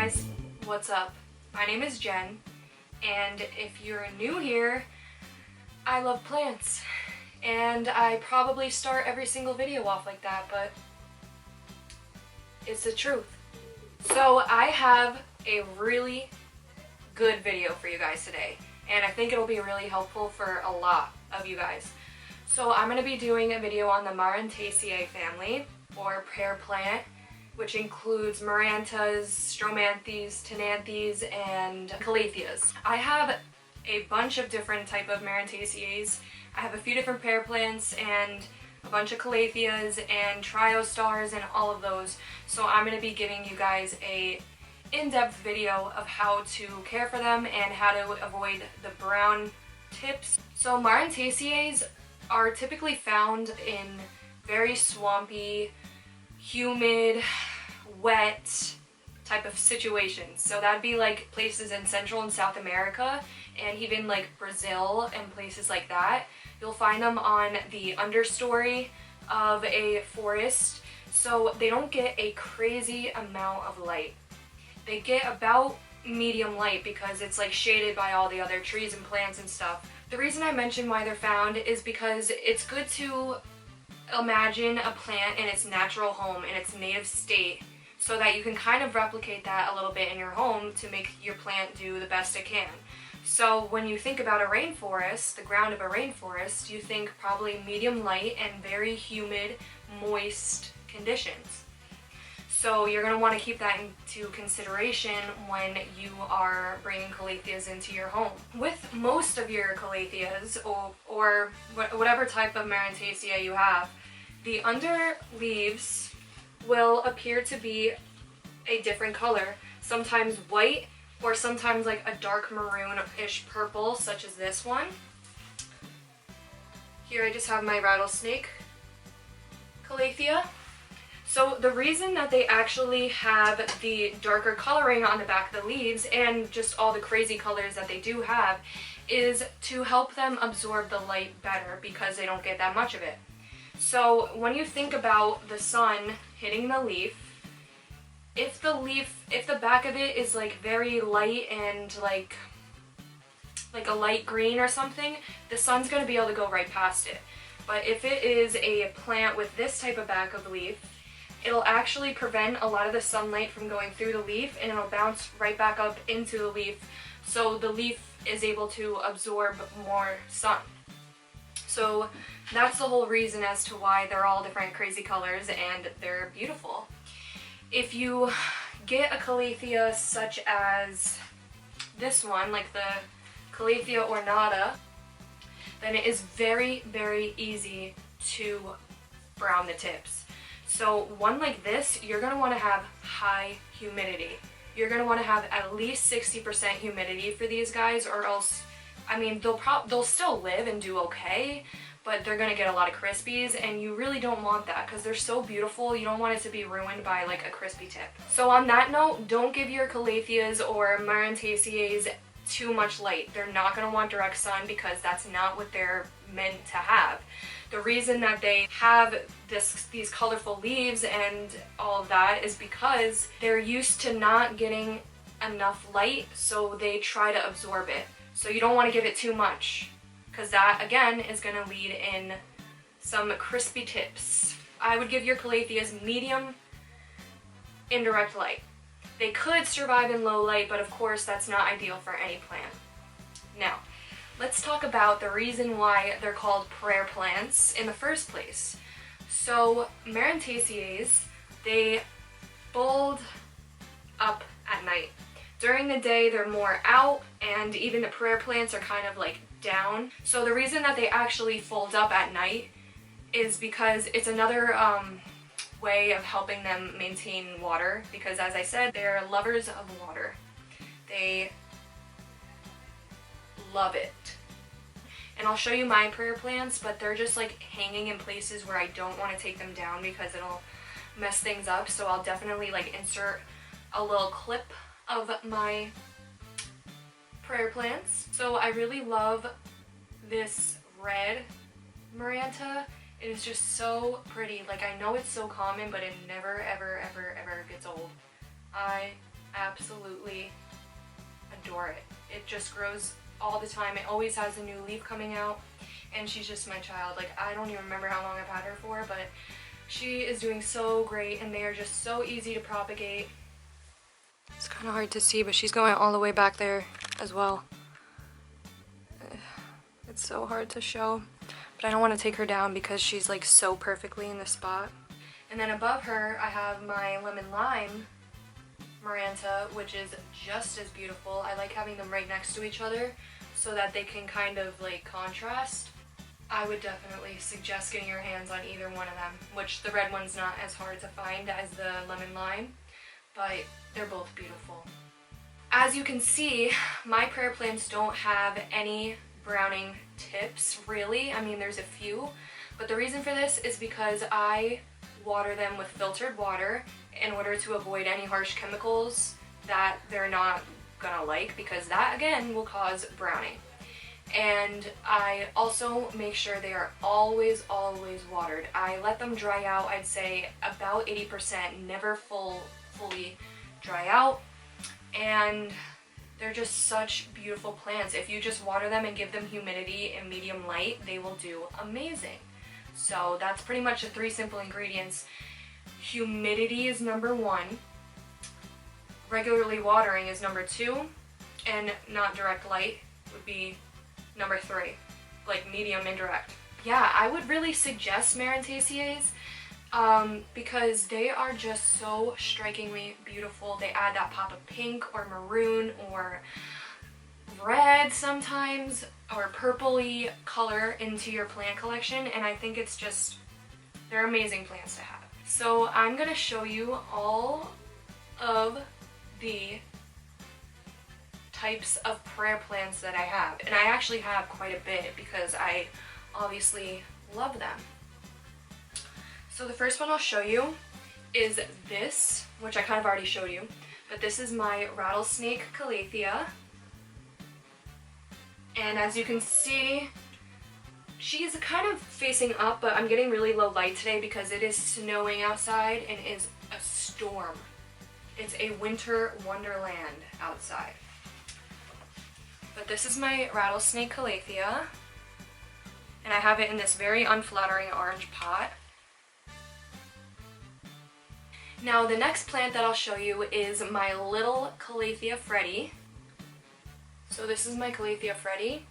guys, what's up? My name is Jen, and if you're new here, I love plants. And I probably start every single video off like that, but it's the truth. So I have a really good video for you guys today, and I think it'll be really helpful for a lot of you guys. So I'm going to be doing a video on the Marantaceae family, or pear plant, which includes Marantas, Stromanthes, Tenanthes, and Calatheas. I have a bunch of different type of Marantaceaes. I have a few different pear plants and a bunch of Calatheas and triostars and all of those. So I'm going to be giving you guys a in-depth video of how to care for them and how to avoid the brown tips. So Marantaceaes are typically found in very swampy, humid, wet type of situations. So that'd be like places in Central and South America, and even like Brazil and places like that. You'll find them on the understory of a forest, so they don't get a crazy amount of light. They get about medium light because it's like shaded by all the other trees and plants and stuff. The reason I mention why they're found is because it's good to imagine a plant in its natural home, in its native state, so that you can kind of replicate that a little bit in your home to make your plant do the best it can. So when you think about a rainforest, the ground of a rainforest, you think probably medium light and very humid, moist conditions. So you're going to want to keep that into consideration when you are bringing Calatheas into your home. With most of your Calatheas, or whatever type of Marantaceae you have, the under leaves will appear to be a different color, sometimes white or sometimes like a dark maroon-ish purple, such as this one. Here I just have my rattlesnake Calathea. So the reason that they actually have the darker coloring on the back of the leaves and just all the crazy colors that they do have is to help them absorb the light better, because they don't get that much of it. So when you think about the sun hitting the leaf, if the back of it is like very light and like a light green or something, the sun's going to be able to go right past it. But if it is a plant with this type of back of leaf, it'll actually prevent a lot of the sunlight from going through the leaf, and it'll bounce right back up into the leaf, so the leaf is able to absorb more sun. So that's the whole reason as to why they're all different crazy colors and they're beautiful. If you get a Calathea such as this one, like the Calathea ornata, then it is very, very easy to brown the tips. So one like this, you're going to want to have high humidity. You're going to want to have at least 60% humidity for these guys, or else, I mean, they'll still live and do okay, but they're going to get a lot of crispies, and you really don't want that because they're so beautiful. You don't want it to be ruined by like a crispy tip. So on that note, don't give your Calatheas or Marantaceaes too much light. They're not going to want direct sun because that's not what they're meant to have. The reason that they have these colorful leaves and all of that is because they're used to not getting enough light, so they try to absorb it. So you don't want to give it too much, because that again is going to lead in some crispy tips. I would give your Calatheas medium indirect light. They could survive in low light, but of course that's not ideal for any plant. Now, let's talk about the reason why they're called prayer plants in the first place. So Marantaceaes, they bulb up at night. During the day they're more out, and even the prayer plants are kind of like down. So the reason that they actually fold up at night is because it's another way of helping them maintain water, because as I said, they're lovers of water. They love it. And I'll show you my prayer plants, but they're just like hanging in places where I don't want to take them down because it'll mess things up. So I'll definitely like insert a little clip of my prayer plants. So I really love this red Maranta. It is just so pretty. Like, I know it's so common, but it never ever ever ever gets old. I absolutely adore it. It just grows all the time. It always has a new leaf coming out, and she's just my child. Like, I don't even remember how long I've had her for, but she is doing so great, and they are just so easy to propagate. It's kind of hard to see, but she's going all the way back there as well. It's so hard to show, but I don't want to take her down because she's like so perfectly in the spot. And then above her, I have my lemon lime Maranta, which is just as beautiful. I like having them right next to each other so that they can kind of like contrast. I would definitely suggest getting your hands on either one of them, which the red one's not as hard to find as the lemon lime, but they're both beautiful. As you can see, my prayer plants don't have any browning tips, really. I mean, there's a few, but the reason for this is because I water them with filtered water in order to avoid any harsh chemicals that they're not gonna like, because that again will cause browning. And I also make sure they are always watered. I let them dry out, I'd say about 80%, never fully dry out. And they're just such beautiful plants. If you just water them and give them humidity and medium light, they will do amazing. So that's pretty much the 3 simple ingredients. Humidity is number 1, regularly watering is number 2, and not direct light would be number 3, like medium indirect. Yeah, I would really suggest Marantaceae because they are just so strikingly beautiful. They add that pop of pink or maroon or red sometimes, or purpley color into your plant collection, and I think it's just, they're amazing plants to have. So I'm gonna show you all of the types of prayer plants that I have, and I actually have quite a bit because I obviously love them. So the first one I'll show you is this, which I kind of already showed you, but this is my rattlesnake Calathea. And as you can see, she's kind of facing up, but I'm getting really low light today because it is snowing outside and it is a storm. It's a winter wonderland outside. But this is my rattlesnake Calathea, and I have it in this very unflattering orange pot. Now the next plant that I'll show you is my little Calathea Freddy. So this is my Calathea Freddy,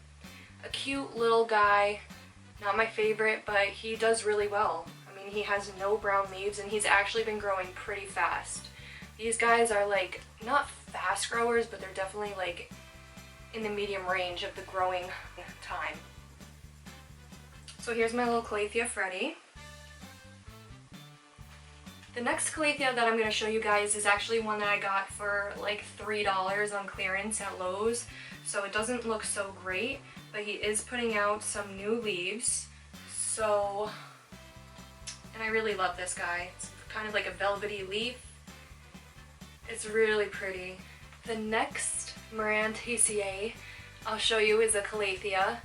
a cute little guy, not my favorite, but he does really well. I mean, he has no brown leaves and he's actually been growing pretty fast. These guys are like, not fast growers, but they're definitely like in the medium range of the growing time. So here's my little Calathea Freddy. The next Calathea that I'm going to show you guys is actually one that I got for like $3 on clearance at Lowe's. So it doesn't look so great, but he is putting out some new leaves. So, and I really love this guy. It's kind of like a velvety leaf. It's really pretty. The next Marantaceae I'll show you is a Calathea,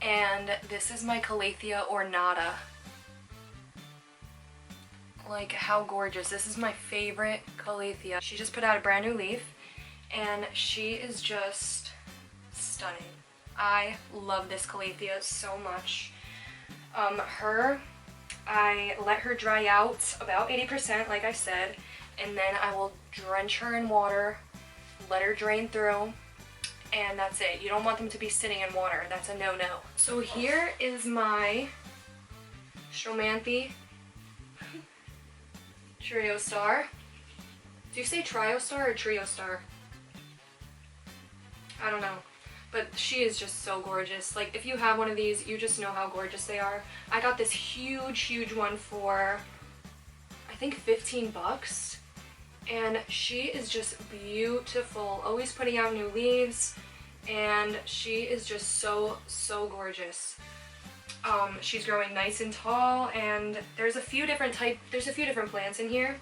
and this is my Calathea ornata. Like, how gorgeous. This is my favorite Calathea. She just put out a brand new leaf, and she is just stunning. I love this Calathea so much. I let her dry out about 80%, like I said, and then I will drench her in water, let her drain through, and that's it. You don't want them to be sitting in water. That's a no-no. So here is my Stromanthe Trio Star. Do you say Trio Star or Trio Star? I don't know. But she is just so gorgeous. Like, if you have one of these, you just know how gorgeous they are. I got this huge one for, I think, 15 bucks. And she is just beautiful. Always putting out new leaves. And she is just so gorgeous. She's growing nice and tall, and there's a few different plants in here,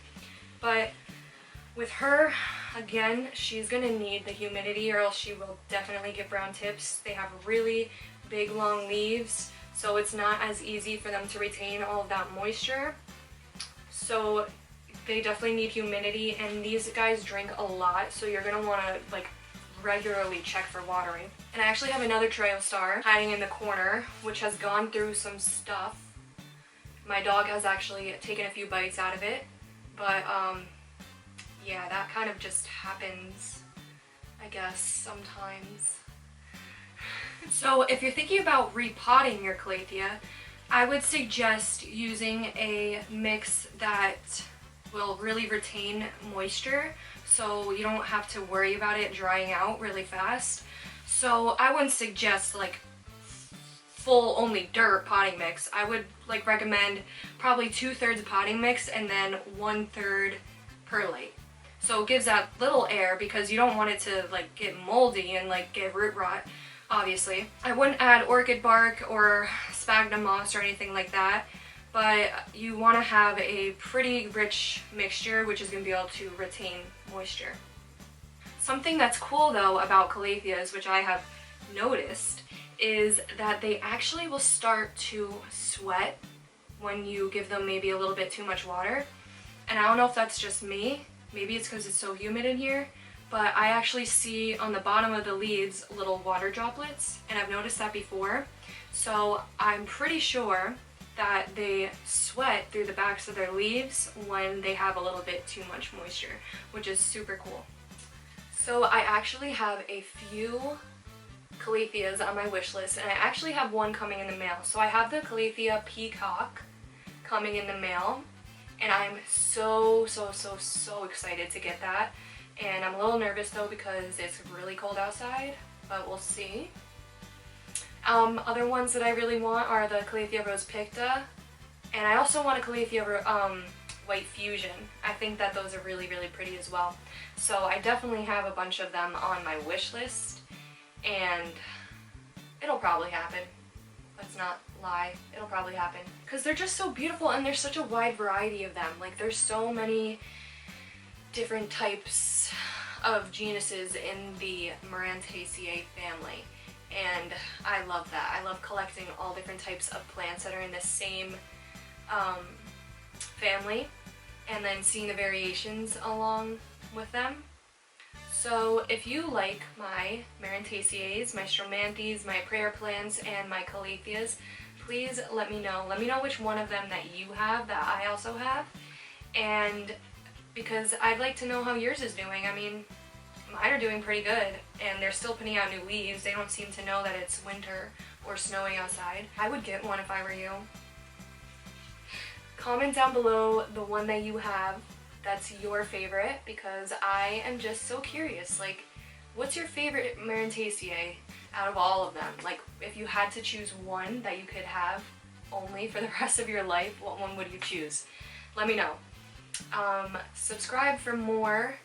but with her, again, she's gonna need the humidity or else she will definitely get brown tips. They have really big long leaves, so it's not as easy for them to retain all of that moisture. So they definitely need humidity, and these guys drink a lot, so you're gonna wanna like regularly check for watering. And I actually have another Triostar hiding in the corner, which has gone through some stuff. My dog has actually taken a few bites out of it, but yeah, that kind of just happens, I guess, sometimes. So if you're thinking about repotting your Calathea, I would suggest using a mix that will really retain moisture, so you don't have to worry about it drying out really fast. So I wouldn't suggest like full only dirt potting mix. I would like recommend probably 2/3 potting mix and then 1/3 perlite. So it gives that little air because you don't want it to like get moldy and like get root rot, obviously. I wouldn't add orchid bark or sphagnum moss or anything like that, but you want to have a pretty rich mixture which is going to be able to retain moisture. Something that's cool though about Calatheas, which I have noticed, is that they actually will start to sweat when you give them maybe a little bit too much water. And I don't know if that's just me, maybe it's because it's so humid in here, but I actually see on the bottom of the leaves little water droplets, and I've noticed that before. So I'm pretty sure that they sweat through the backs of their leaves when they have a little bit too much moisture, which is super cool. So I actually have a few Calatheas on my wish list, and I actually have one coming in the mail. So I have the Calathea Peacock coming in the mail, and I'm so excited to get that. And I'm a little nervous though because it's really cold outside, but we'll see. Other ones that I really want are the Calathea Rose Picta, and I also want a Calathea White Fusion. I think that those are really pretty as well. So I definitely have a bunch of them on my wish list, and it'll probably happen. Let's not lie, it'll probably happen. Because they're just so beautiful, and there's such a wide variety of them. Like, there's so many different types of genuses in the Marantaceae family, and I love that. I love collecting all different types of plants that are in the same family, and then seeing the variations along with them. So if you like my Marantaceaes, my Stromanthes, my prayer plants, and my Calatheas, please let me know. Let me know which one of them that you have that I also have, and because I'd like to know how yours is doing. I mean, mine are doing pretty good, and they're still putting out new leaves. They don't seem to know that it's winter or snowing outside. I would get one if I were you. Comment down below the one that you have that's your favorite, because I am just so curious. Like, what's your favorite Marantaceae out of all of them? Like, if you had to choose one that you could have only for the rest of your life, what one would you choose? Let me know. Subscribe for more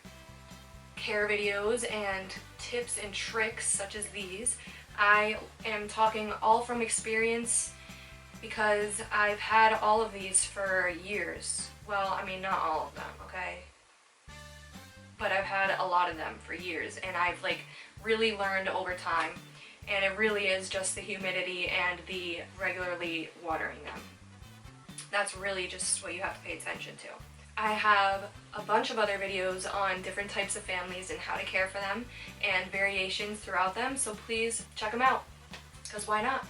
care videos and tips and tricks such as these. I am talking all from experience because I've had all of these for years. Well, I mean, not all of them, okay? But I've had a lot of them for years, and I've like really learned over time, and it really is just the humidity and the regularly watering them. That's really just what you have to pay attention to. I have a bunch of other videos on different types of families and how to care for them and variations throughout them, so please check them out, because why not?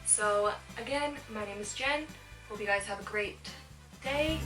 So again, my name is Jen. Hope you guys have a great day.